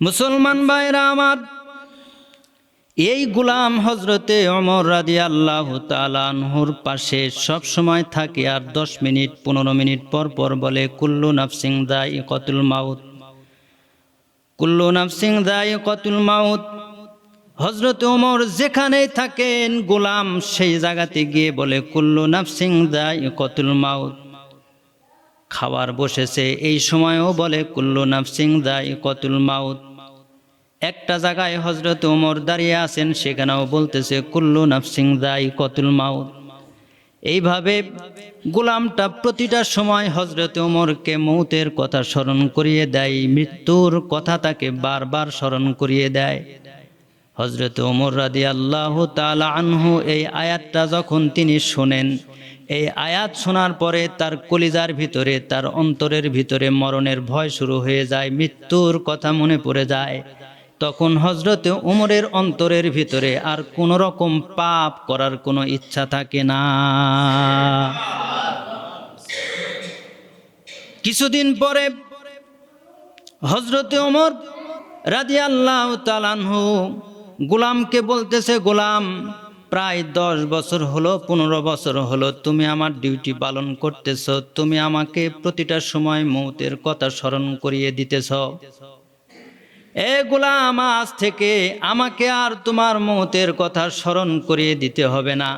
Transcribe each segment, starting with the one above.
মুসলমান ভাইরা আমার, এই গোলাম হজরতে ওমর রাদিয়াল্লাহু তাআলা আনহুর পাশে সব সময় থাকে, আর 10 মিনিট 15 মিনিট পর পর বলে কুল্লু নাফসিন যায়িকাতুল মাউত, কুল্লু নাফসিন যায়িকাতুল মাউত। হজরতে ওমর যেখানেই থাকেন, গোলাম সেই জায়গাতে গিয়ে বলে কুল্লু নাফসিন যায়িকাতুল মাউত। খাবার বসেছে, এই সময়ও বলে কুল্লু নাফসিন যায়িকাতুল মাউত। একটা জায়গায় হজরত ওমর দাঁড়িয়ে আছেন, সেখানেও বলতেছে কুল্লু নাফসিন যায়িকাতুল মাউত। এইভাবে গোলামটা প্রতিটা সময় হজরত ওমরকে মৌতের কথা স্মরণ করিয়ে দেয়, মৃত্যুর কথা তাকে বারবার স্মরণ করিয়ে দেয়। হজরত ওমর রাদিয়াল্লাহু তাআলা আনহু এই আয়াতটা যখন তিনি শোনেন, এই আয়াত শোনার পরে তার কলিজার ভিতরে, তার অন্তরের ভিতরে মরণের ভয় শুরু হয়ে যায়, মৃত্যুর কথা মনে পড়ে যায়। তখন হজরত ওমরের অন্তরের ভিতরে আর কোনো রকম পাপ করার কোনো ইচ্ছা থাকে না। কিছুদিন পরে হজরত ওমর রাদিয়াল্লাহু তাআলা আনহু গোলামকে বলতেছে, গোলাম, প্রায় 10 বছর হলো, 15 বছর হলো তুমি আমার ডিউটি পালন করতেছ, তুমি আমাকে প্রতিটা সময় মৌতের কথা স্মরণ করিয়ে দিতেছ। এ গোলাম, আজ থেকে আমাকে আর তোমার মৌতের কথা স্মরণ করিয়ে দিতে হবে না,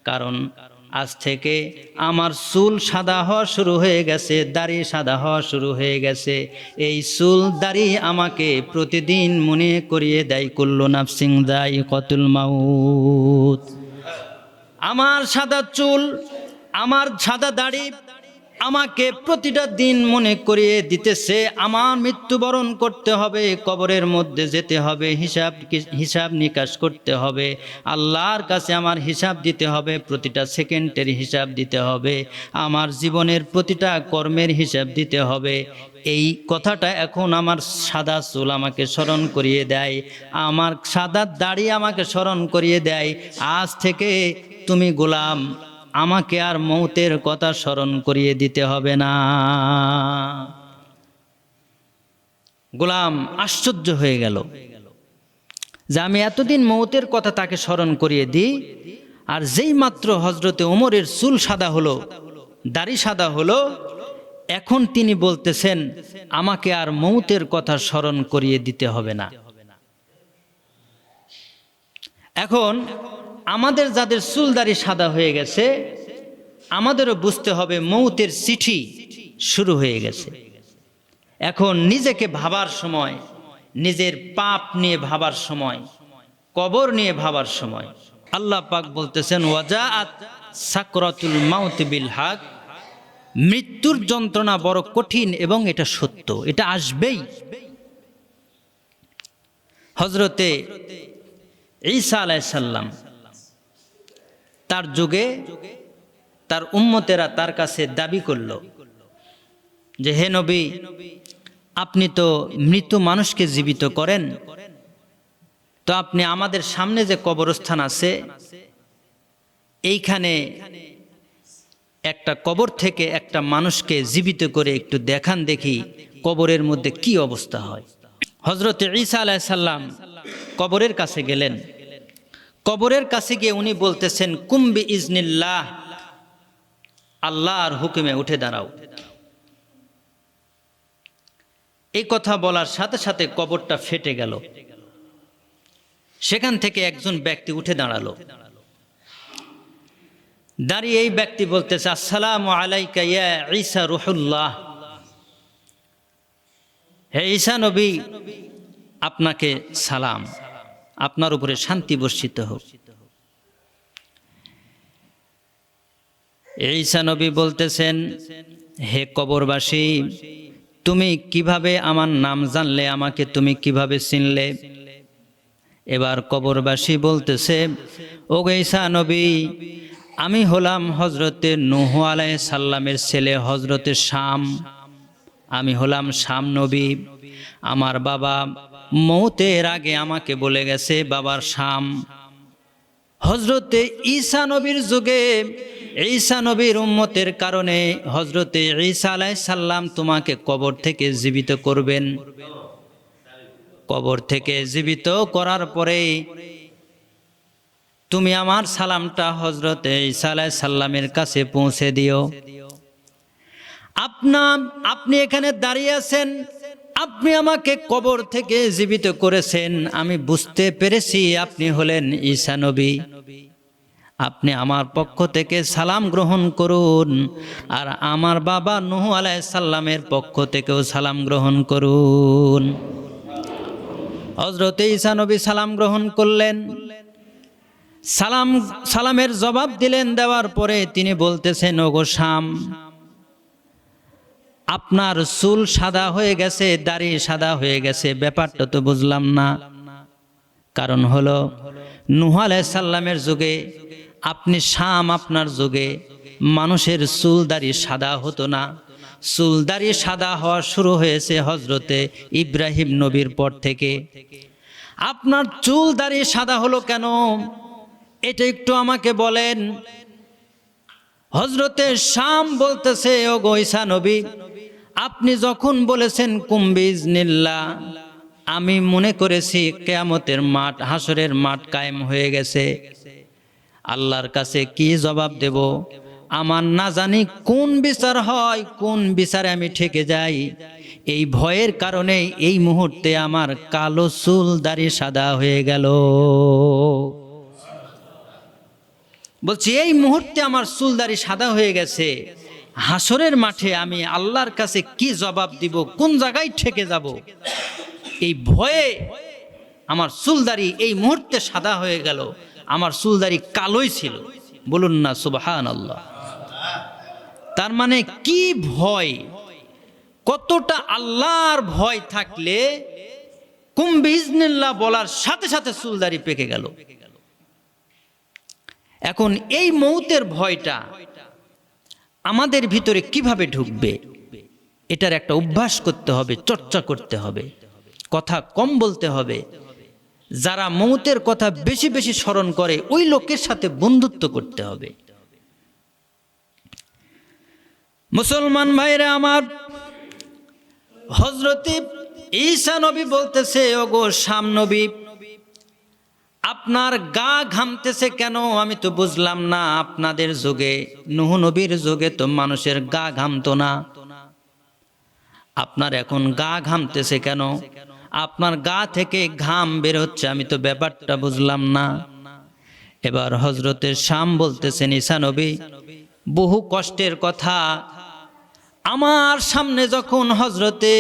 কারণ আজ থেকে আমার চুল সাদা হওয়া শুরু হয়ে গেছে, দাড়ি সাদা হওয়া শুরু হয়ে গেছে। এই চুল দাড়ি আমাকে প্রতিদিন মনে করিয়ে দেয় কুল্লু নাফসিন যায়িকাতুল মাউত। আমার সাদা চুল, আমার সাদা দাড়ি আমাকে প্রতিটা দিন মনে করিয়ে দিতেছে আমার মৃত্যুবরণ করতে হবে, কবরের মধ্যে যেতে হবে, হিসাব নিকাশ করতে হবে, আল্লাহর কাছে আমার হিসাব দিতে হবে, প্রতিটা সেকেন্ডের হিসাব দিতে হবে, আমার জীবনের প্রতিটা কর্মের হিসাব দিতে হবে। এই কথাটা এখন আমার সাদা চুল আমাকে স্মরণ করিয়ে দেয়, আমার সাদা দাড়ি আমাকে স্মরণ করিয়ে দেয়। আজ থেকে তুমি গোলাম, আমাকে আর মৌতের কথা স্মরণ করিয়ে দিতে হবে না। গোলাম আশ্চর্য হয়ে গেল যে আমি এতদিন মৌতের কথা তাকে স্মরণ করিয়ে দিই, আর যেই মাত্র হজরতে ওমরের চুল সাদা হলো, দাড়ি সাদা হলো, এখন তিনি বলতেছেন আমাকে আর মৌতের কথা স্মরণ করিয়ে দিতে হবে না। এখন আমাদের যাদের চুল দাড়ি সাদা হয়ে গেছে, আমাদেরও বুঝতে হবে মৌতের চিঠি শুরু হয়ে গেছে। এখন নিজেকে ভাবার সময়, নিজের পাপ নিয়ে ভাবার সময়, কবর নিয়ে ভাবার সময়। আল্লাহ পাক বলতেছেন ওয়াজাআত সাকরাতুল মাউত বিল হক, মৃত্যুর যন্ত্রণা বড় কঠিন এবং এটা সত্য, এটা আসবেই। হযরতে ঈসা আলাইহিস সালাম তার যুগে তার উম্মতেরা তার কাছে দাবি করল যে হে নবী, আপনি তো মৃত মানুষকে জীবিত করেন, তো আপনি আমাদের সামনে যে কবরস্থান আছে, এইখানে একটা কবর থেকে একটা মানুষকে জীবিত করে একটু দেখান দেখি কবরের মধ্যে কি অবস্থা হয়। হযরতে ঈসা আলাইহিস সালাম কবরের কাছে গেলেন। কবরের কাছে গিয়ে উনি বলতেছেন কুম বিইজনিল্লাহ, আল্লাহর হুকুমে উঠে দাঁড়াও। এই কথা বলার সাথে সাথে কবরটা ফেটে গেল। সেখান থেকে একজন ব্যক্তি উঠে দাঁড়ালো, দাঁড়িয়ে এই ব্যক্তি বলতেছে আসসালামু আলাইকা ইয়া ঈসা রূহুল্লাহ, হে ঈসা নবী, আপনাকে সালাম, আপনার উপরে শান্তি বর্ষিত হোক। ঈসা নবী বলতেছেন হে কবরবাসী, তুমি কিভাবে আমার নাম জানলে, আমাকে তুমি কিভাবে চিনলে? এবার কবরবাসী বলতেছে ও ঈসা নবী, আমি হলাম হযরতে নূহ আলাইহিস সালামের ছেলে হযরতে শাম, আমি হলাম শাম নবী। আমার বাবা মৌতের আগে আমাকে বলে গেছে বাবার শাম। হযরতে ঈসা নবীর যুগে ঈসা নবীর উম্মতের কারণে হযরতে ঈসা আলাইহিস সালাম তোমাকে কবর থেকে জীবিত করবেন। কবর থেকে জীবিত করার পরে তুমি আমার সালামটা হযরত ঈসা আলাইহিস সালামের কাছে পৌঁছে দিও। আপনি এখানে দাঁড়িয়ে আছেন, আপনি আমাকে কবর থেকে জীবিত করেছেন, আমি বুঝতে পেরেছি আপনি হলেন ঈসা নবী। আপনি আমার পক্ষ থেকে সালাম গ্রহণ করুন, আর আমার বাবা নূহ আলাইহিস সালামের পক্ষ থেকেও সালাম গ্রহণ করুন। হযরত ঈসা নবী সালাম গ্রহণ করলেন, সালামের জবাব দিলেন। দেওয়ার পরে তিনি বলতেছেন, ওগো শাম, আপনার চুল সাদা হয়ে গেছে, দাড়ি সাদা হয়ে গেছে, ব্যাপারটা তো বুঝলাম না। কারণ হলো নূহ আলাইহিস সালামের যুগে, আপনি শাম, আপনার যুগে মানুষের চুল দাড়ি সাদা হতো না। চুল দাড়ি সাদা হওয়া শুরু হয়েছে হযরতে ইব্রাহিম নবীর পর থেকে। আপনার চুল দাড়ি সাদা হলো কেন, এটা একটু আমাকে বলেন। হযরতে শাম বলতেছে, ওগো ঈসা নবী, আপনি যখন বলেছেন কুম বিইজনিল্লাহ, আমি মনে করেছি কিয়ামতের মাঠ, হাসরের মাঠ কায়েম হয়ে গেছে। আল্লাহর কাছে কি জবাব দেব, আমার না জানি কোন বিচার হয়, কোন বিচারে আমি ঠেকে যাই। এই ভয়ের কারণে এই মুহূর্তে আমার কালো চুল দাড়ি সাদা হয়ে গেল। বলছি এই মুহূর্তে আমার চুল দাড়ি সাদা হয়ে গেছে, হাসরের মাঠে আমি আল্লাহর কাছে কি জবাব দিব, কোন জায়গায় ঠেকে যাব, এই ভয়ে আমার চুল দাড়ি এই মুহূর্তে সাদা হয়ে গেল। আমার চুল দাড়ি কালোই ছিল। বলুন না সুবহানাল্লাহ। তার মানে কি ভয়, কতটা আল্লাহর ভয় থাকলে কুম বিইজনিল্লাহ বলার সাথে সাথে চুল দাড়ি পেকে গেল। এখন এই মৌতের ভয়টা আমাদের ভিতরে কিভাবে ঢুকবে, এটার একটা অভ্যাস করতে হবে, চর্চা করতে হবে, কথা কম বলতে হবে। যারা মৌতের কথা বেশি বেশি স্মরণ করে ওই লোকের সাথে বন্ধুত্ব করতে হবে। মুসলমান ভাইরা আমার, হযরতে ঈসা নবী বলতেছে, ওগো শাম নবী, আপনার গা ঘামতেছে কেন, আমি তো বুঝলাম না। আপনাদের যুগে, নূহ নবীর যুগে তো মানুষের গা ঘামতো না, আপনার এখন গা ঘামতেছে কেন, আপনার গা থেকে ঘাম বের হচ্ছে, আমি তো ব্যাপারটা বুঝলাম না। এবার হযরতে শাম বলতেছেন, ঈসা নবী, বহু কষ্টের কথা। আমার সামনে যখন হযরতে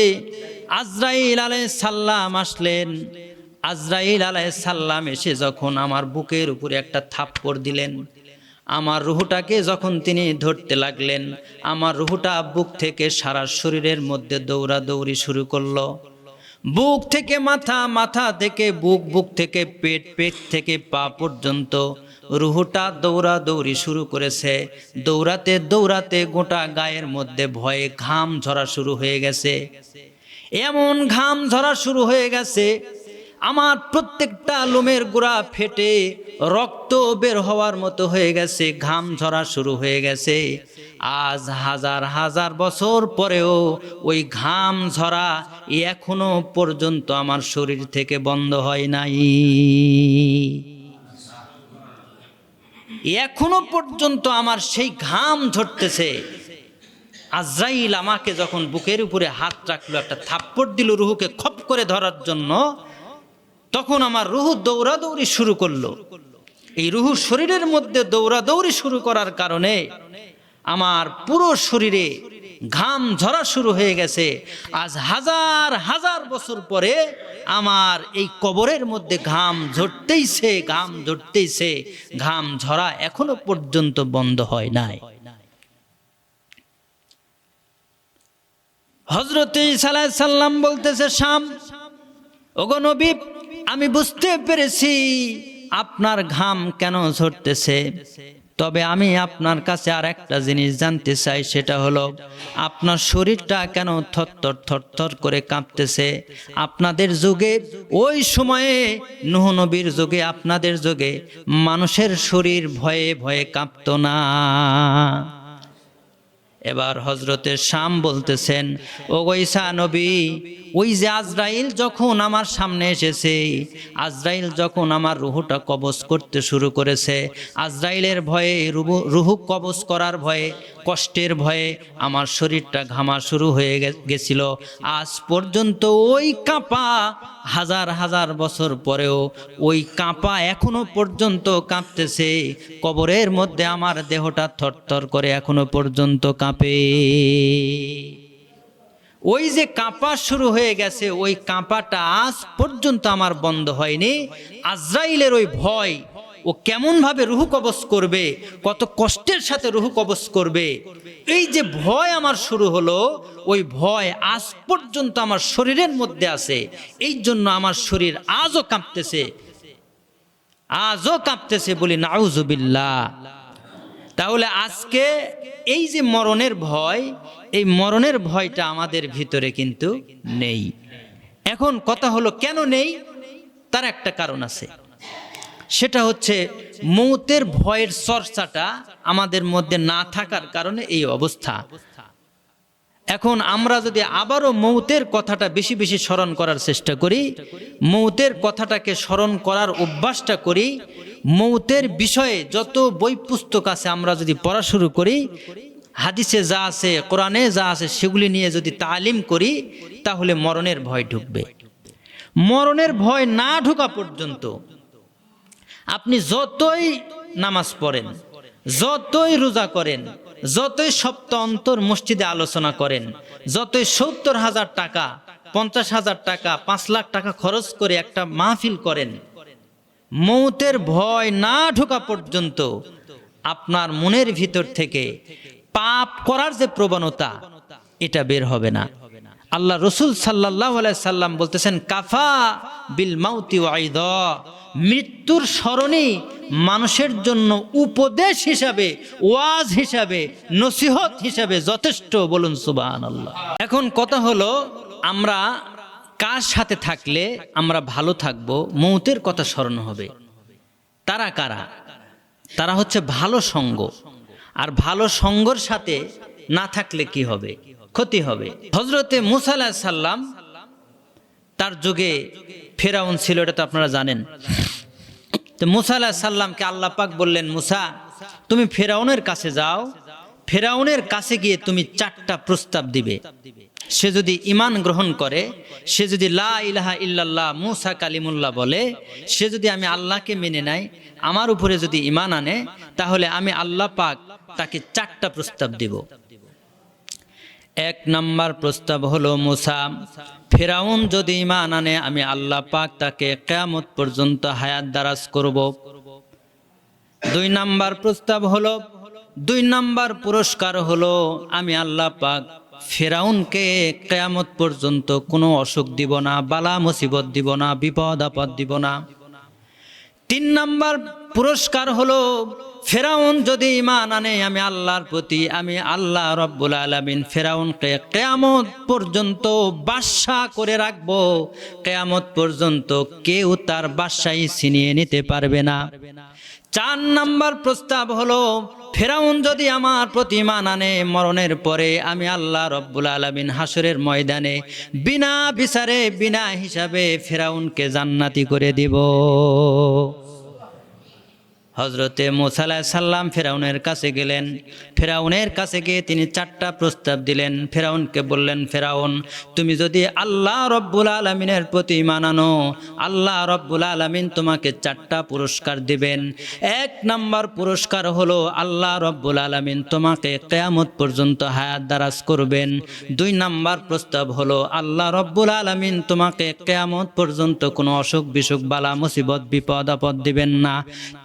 আজরাইল আলাইহিস সালাম আসলেন, আজরাইল আলাইহিস সালাম এসে যখন আমার বুকের উপরে একটা থাপ্পড় দিলেন, আমার রুহটাকে যখন তিনি ধরতে লাগলেন, আমার রুহটা বুক থেকে সারা শরীরের মধ্যে দৌড়াদৌড়ি শুরু করলো। বুক থেকে মাথা, মাথা থেকে বুক, বুক থেকে পেট, পেট থেকে পা পর্যন্ত রুহটা দৌড়াদৌড়ি শুরু করেছে। দৌড়াতে দৌড়াতে গোটা গায়ের মধ্যে ভয়ে ঘাম ঝরা শুরু হয়ে গেছে। এমন ঘাম ঝরা শুরু হয়ে গেছে, আমার প্রত্যেকটা লোমের গোড়া ফেটে রক্ত বের হওয়ার মতো হয়ে গেছে, ঘাম ঝরা শুরু হয়ে গেছে। আজ হাজার হাজার বছর পরেও ওই ঘাম ঝরা এখনো পর্যন্ত আমার শরীর থেকে বন্ধ হয় নাই। এখনো পর্যন্ত আমার সেই ঘাম ঝরতেছে। আজরাইল আমাকে যখন বুকের উপরে হাত রাখলো, একটা থাপ্পড় দিল রুহুকে খপ করে ধরার জন্য, তখন আমার রুহু দৌড়াদৌড়ি শুরু করলো। এই রুহু শরীরের মধ্যে দৌড়াদৌড়ি শুরু করার কারণে আমার পুরো শরীরে ঘাম ঝরা শুরু হয়ে গেছে। আজ হাজার হাজার বছর পরে আমার এই কবরের মধ্যে ঘাম ঝরতেইছে, ঘাম ঝরতেইছে, ঘাম ঝরা এখনো পর্যন্ত বন্ধ হয় নাই। হযরত ঈসা আলাইহিস সালাম বলতেছে, শাম, ওগো নবী, আমি বুঝতে পেরেছি আপনার ঘাম কেন ঝরতেছে। তবে আমি আপনার কাছে আর একটা জিনিস জানতে চাই, সেটা হলো আপনার শরীরটা কেন থরথর থরথর করে কাঁপতেছে। আপনাদের যুগে, ওই সময়ে নূহ নবীর যুগে, আপনাদের যুগে মানুষের শরীর ভয়ে ভয়ে কাঁপতো না। এবার হযরতে শাম বলতেছেন, ও ঈসা নবী, ওই যে আজরাইল যখন আমার সামনে এসেছে, আজরাইল যখন আমার রুহটা কবজ করতে শুরু করেছে, আজরাইলের ভয়ে, রুহ কবজ করার ভয়ে, কষ্টের ভয়ে আমার শরীরটা ঘামা শুরু হয়ে গেছিল। আজ পর্যন্ত ওই কাঁপা, হাজার হাজার বছর পরেও ওই কাঁপা এখনো পর্যন্ত কাঁপতেছে। কবরের মধ্যে আমার দেহটা থরথর করে এখনো পর্যন্ত কাঁপে। ওই যে কাঁপা শুরু হয়ে গেছে, ওই কাঁপাটা আজ পর্যন্ত আমার বন্ধ হয়নি। আজরাইলের ওই ভয়, ও কেমন ভাবে রুহ কবজ করবে, কত কষ্টের সাথে রুহ কবজ করবে, এই যে ভয় আমার শুরু হলো, ওই ভয় আজ পর্যন্ত আমার শরীরের মধ্যে আছে। এই জন্য আমার শরীর আজও কাঁপতেছে, আজও কাঁপতেছে, বলি নাউজুবিল্লাহ। তাহলে আজকে এই যে মরণের ভয়, এই মরণের ভয়টা আমাদের ভিতরে কিন্তু নেই। এখন কথা হলো কেন নেই, তার একটা কারণ আছে। সেটা হচ্ছে মৌতের ভয়ের চর্চাটা আমাদের মধ্যে না থাকার কারণে এই অবস্থা। এখন আমরা যদি আবারও মৌতের কথাটা বেশি বেশি স্মরণ করার চেষ্টা করি, মৌতের কথাটাকে স্মরণ করার অভ্যাসটা করি, মৌতের বিষয়ে যত বই পুস্তক আছে আমরা যদি পড়া শুরু করি, হাদিসে যা আছে, কোরআনে যা আছে, সেগুলি নিয়ে যদি তালিম করি, তাহলে মরণের ভয় ঢুকবে। মরণের ভয় না ঢোকা পর্যন্ত আপনি যতই নামাজ পড়েন, যতই রোজা করেন, যতই সপ্তাহ অন্তর মসজিদে আলোচনা করেন, যতই 70,000 টাকা, 50,000 টাকা, 5 লাখ টাকা খরচ করে একটা মাহফিল করেন, মৌতের ভয় না ঢোকা পর্যন্ত আপনার মনের ভিতর থেকে পাপ করার যে প্রবণতা, এটা বের হবে না। আল্লাহ রসুল সাল্লাল্লাহু আলাইহি সাল্লাম বলতেছেন, কাফা বিল মাউতি ওয়াইদা, মৃত্যুর স্মরণে মানুষের জন্য উপদেশ হিসাবে, ওয়াজ হিসাবে, নসিহত হিসাবে যথেষ্ট। বলুন সুবহানাল্লাহ। এখন কথা হলো, আমরা কার সাথে থাকলে আমরা ভালো থাকবো, মৌতের কথা স্মরণ হবে। তারা কারা? তারা হচ্ছে ভালো সঙ্গ। আর ভালো সঙ্গর সাথে না থাকলে কি হবে? ক্ষতি হবে। হযরতে মূসা আলাইহিস সালাম, তার যুগে ফেরাউন ছিল, এটা তো আপনারা জানেন। তো মূসা আলাইহিস সালামকে আল্লাহ পাক বললেন, মূসা তুমি ফেরাউনের কাছে যাও, ফেরাউনের কাছে গিয়ে তুমি 4টা প্রস্তাব দিবে। সে যদি ঈমান গ্রহণ করে, সে যদি লা ইলাহা ইল্লাল্লাহ মূসা কালিমুল্লাহ বলে, সে যদি আমি আল্লাহকে মেনে নেয়, আমার উপরে যদি ঈমান আনে, তাহলে আমি আল্লাহ পাক তাকে 4টা প্রস্তাব দিব। 1 নাম্বার প্রস্তাব হলো, মূসা, ফেরাউন যদি ঈমান আনে, আমি আল্লাহ পাক তাকে কিয়ামত পর্যন্ত হায়াত দারাজ করব। 2 নাম্বার প্রস্তাব হলো, 2 নাম্বার পুরস্কার হলো, আমি আল্লাহ পাক ফেরাউনকে কিয়ামত পর্যন্ত কোনো অসুখ দিব না, বালা মুসিবত দিব না, বিপদ আপদ দিব না। 3 নাম্বার পুরস্কার হলো, ফেরাউন যদি ঈমান আনে আমি আল্লাহর প্রতি, আমি আল্লাহ রব্বুল আলামিন ফেরাউনকে কিয়ামত পর্যন্ত বাদশা করে রাখবো। কিয়ামত পর্যন্ত কেউ তার বাদশাহী ছিনিয়ে নিতে পারবে না। 4 নাম্বার প্রস্তাব হলো, ফেরাউন যদি আমার প্রতি ঈমান আনে, মরণের পরে আমি আল্লাহ রব্বুল আলামিন হাসরের ময়দানে বিনা বিচারে, বিনা হিসাবে ফেরাউনকে জান্নাতি করে দিব। হযরতে মূসা আলাইহিস সালাম ফেরাউনের কাছে গেলেন। ফেরাউনের কাছে গিয়ে তিনি 4টা প্রস্তাব দিলেন। ফেরাউনকে বললেন, ফেরাউন তুমি যদি আল্লাহ রব্বুল আলামিনের প্রতি ঈমান আনো, আল্লাহ রব্বুল আলামিন তোমাকে 4টা পুরস্কার দিবেন। 1 নাম্বার পুরস্কার হলো, আল্লাহ রব্বুল আলামিন তোমাকে কিয়ামত পর্যন্ত হায়াত দারাজ করবেন। 2 নাম্বার প্রস্তাব হলো, আল্লাহ রব্বুল আলামিন তোমাকে কিয়ামত পর্যন্ত কোনো অসুখ বিসুখ, বালা মুসিবত, বিপদ আপদ দিবেন না।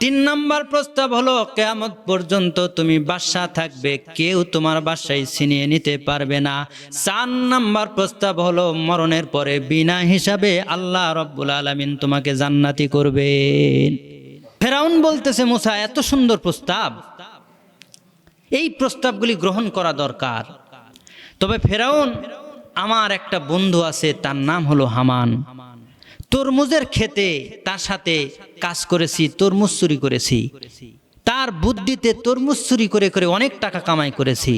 3 নাম্বার প্রস্তাব হলো, কিয়ামত পর্যন্ত তুমি বাদশা থাকবে, কেউ তোমার বাদশাহী ছিনিয়ে নিতে পারবে না। 4 নাম্বার প্রস্তাব হলো, মরণের পরে বিনা হিসাবে আল্লাহ রব্বুল আলামিন তোমাকে জান্নাতি করবেন। ফেরাউন বলতেছে, মূসা এত সুন্দর প্রস্তাব, এই প্রস্তাবগুলি গ্রহণ করা দরকার। তবে ফেরাউন, আমার একটা বন্ধু আছে, তার নাম হলো হামান। তরমুজের খেতে তার সাথে কাজ করেছি, তরমুজ চুরি করেছি। তার বুদ্ধিতে তরমুজ চুরি করে করে অনেক টাকা কামাই করেছি,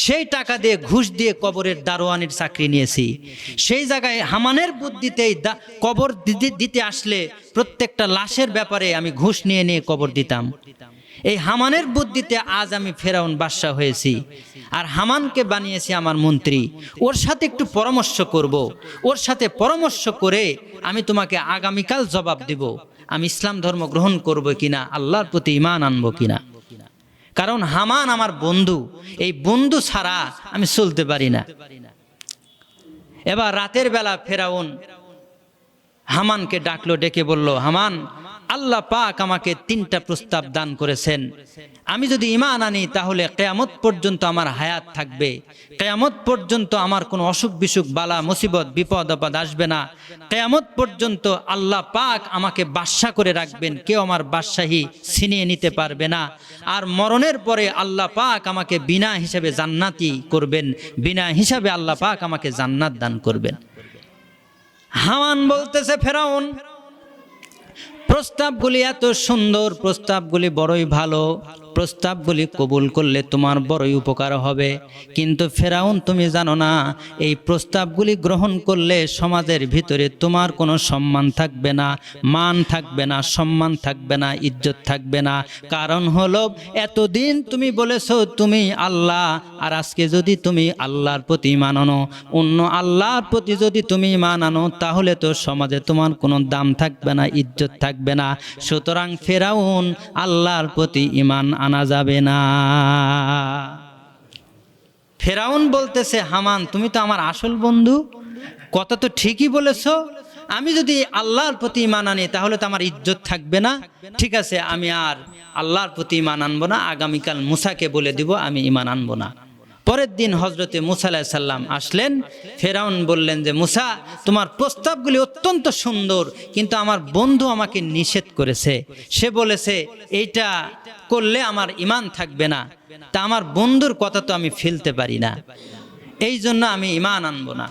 সেই টাকা দিয়ে ঘুষ দিয়ে কবরের দারোয়ানির চাকরি নিয়েছি। সেই জায়গায় হামানের বুদ্ধিতেই কবর দিতে আসলে প্রত্যেকটা লাশের ব্যাপারে আমি ঘুষ নিয়ে নিয়ে কবর দিতাম। এই হামানের বুদ্ধিতে আজ আমি ফেরাউন বাদশা হয়েছি, আর হামানকে বানিয়েছি আমার মন্ত্রী। ওর সাথে একটু পরামর্শ করব, ওর সাথে পরামর্শ করে আমি তোমাকে আগামীকাল জবাব দিব, আমি ইসলাম ধর্ম গ্রহণ করব কিনা, আল্লাহর প্রতি ঈমান আনবো কিনা। কারণ হামান আমার বন্ধু, এই বন্ধু ছাড়া আমি চলতে পারি না। এবার রাতের বেলা ফেরাউন হামানকে ডাকলো, ডেকে বলল, হামান, আল্লাহ পাক আমাকে 3টা প্রস্তাব দান করেছেন। আমি যদি ঈমান আনি তাহলে কিয়ামত পর্যন্ত আমার হায়াত থাকবে, কিয়ামত পর্যন্ত আমার কোনো অসুখ বিসুখ বালা মুসিবত বিপদ আপদ আসবে না, কিয়ামত পর্যন্ত আল্লাহ পাক আমাকে বাদশা করে রাখবেন, কেউ আমার বাদশাহী ছিনিয়ে নিতে পারবে না। আর মরণের পরে আল্লাহ পাক আমাকে বিনা হিসাবে জান্নাতি করবেন, বিনা হিসাবে আল্লাহ পাক আমাকে জান্নাত দান করবেন। হামান বলতেছে, ফেরাউন, প্রস্তাবগুলি এত সুন্দর, প্রস্তাবগুলি বড়ই ভালো, প্রস্তাবগুলি কবুল করলে তোমার বড়ই উপকার হবে। কিন্তু ফেরাউন, তুমি জানো না, এই প্রস্তাবগুলি গ্রহণ করলে সমাজের ভিতরে তোমার কোনো সম্মান থাকবে না, মান থাকবে না, সম্মান থাকবে না, ইজ্জত থাকবে না। কারণ হলো, এতদিন তুমি বলেছো তুমি আল্লাহ, আর আজকে যদি তুমি আল্লাহর প্রতি ঈমান আনো, অন্য আল্লাহর প্রতি যদি তুমি ঈমান আনো, তাহলে তো সমাজে তোমার কোনো দাম থাকবে না, ইজ্জত থাকবে না। সুতরাং ফেরাউন, আল্লাহর প্রতি ঈমান আনা যাবে না। ফেরাউন বলতেছে, হামান, তুমি তো আমার আসল বন্ধু, কথা তো ঠিকই বলেছো। আমি যদি আল্লাহর প্রতি ঈমান আনি তাহলে তো আমার ইজ্জত থাকবে না। ঠিক আছে, আমি আর আল্লাহর প্রতি ঈমান আনবো না, আগামীকাল মুসাকে বলে দিব আমি ঈমান আনবো না। পরের দিন হজরতে মুসা আলাইহিস সালাম আসলেন। ফেরাউন বললেন যে, মুসা, তোমার প্রস্তাবগুলি অত্যন্ত সুন্দর, কিন্তু আমার বন্ধু আমাকে নিষেধ করেছে। সে বলেছে এইটা করলে আমার ঈমান থাকবে না, তা আমার বন্ধুর কথা তো আমি ফেলতে পারি না, এই জন্য আমি ঈমান আনবো না।